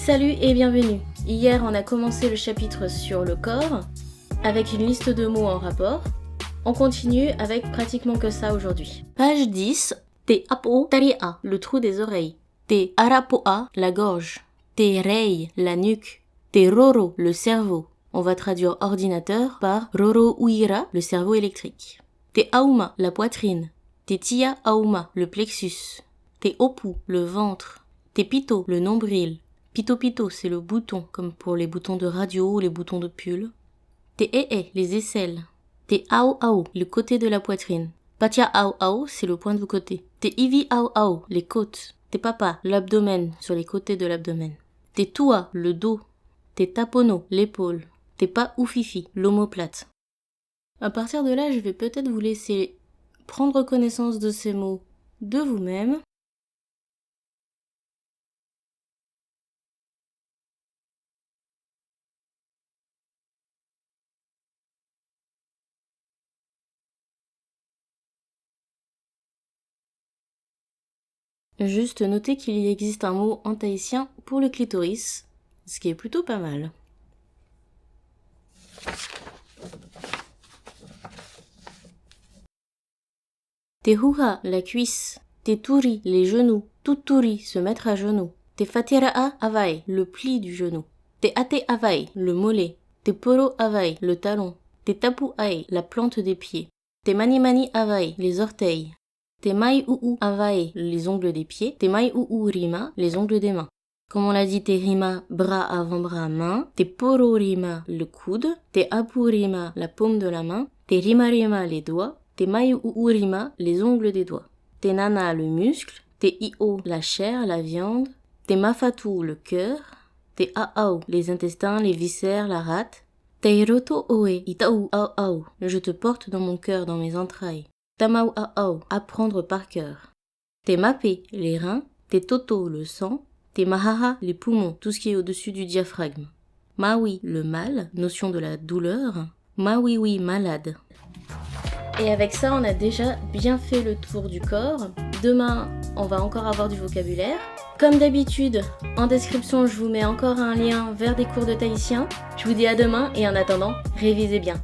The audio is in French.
Salut et bienvenue. Hier, on a commencé le chapitre sur le corps, avec une liste de mots en rapport. On continue avec pratiquement que ça aujourd'hui. Page 10. Te apo taria, le trou des oreilles. Te arapoa, la gorge. Te rei, la nuque. Te roro, le cerveau. On va traduire ordinateur par roro uira, le cerveau électrique. Te auma, la poitrine. Te tia auma, le plexus. Te opu, le ventre. Te pito, le nombril. Pito pito, c'est le bouton, comme pour les boutons de radio ou les boutons de pull. Te ee, les aisselles. Te ao ao, le côté de la poitrine. Patia ao ao, c'est le point de côté. Te ivi ao ao, les côtes. Te papa, l'abdomen, sur les côtés de l'abdomen. Te tua, le dos. Te tapono, l'épaule. Te pa ou fifi, l'omoplate. À partir de là, je vais peut-être vous laisser prendre connaissance de ces mots de vous-même. Juste notez qu'il y existe un mot en tahitien pour le clitoris, ce qui est plutôt pas mal. Te huha, la cuisse. Te turi, les genoux. Tuturi, se mettre à genoux. Te fatira'a avai, le pli du genou. Te ate avai, le mollet. Te poro avai, le talon. Te tapu ai, la plante des pieds. Te mani mani avai, les orteils. Te mai uu avai, les ongles des pieds. Te mai uu rima, les ongles des mains. Comme on l'a dit, te rima, bras, avant-bras, main. Te poro rima, le coude. Te apu rima, la paume de la main. Te rima rima, les doigts. Te mai uu rima, les ongles des doigts. Te nana, le muscle. Te io, la chair, la viande. Te mafatu, le cœur. Te aau, les intestins, les viscères, la rate. Te roto oe, itau au au, je te porte dans mon cœur, dans mes entrailles. Tamau au, apprendre par cœur. Te mape, les reins. Te toto, le sang. Te mahaha, les poumons, tout ce qui est au-dessus du diaphragme. Maui, le mal, notion de la douleur. Maui, malade. Et avec ça, on a déjà bien fait le tour du corps. Demain, on va encore avoir du vocabulaire. Comme d'habitude, en description, je vous mets encore un lien vers des cours de tahitien. Je vous dis à demain et en attendant, révisez bien.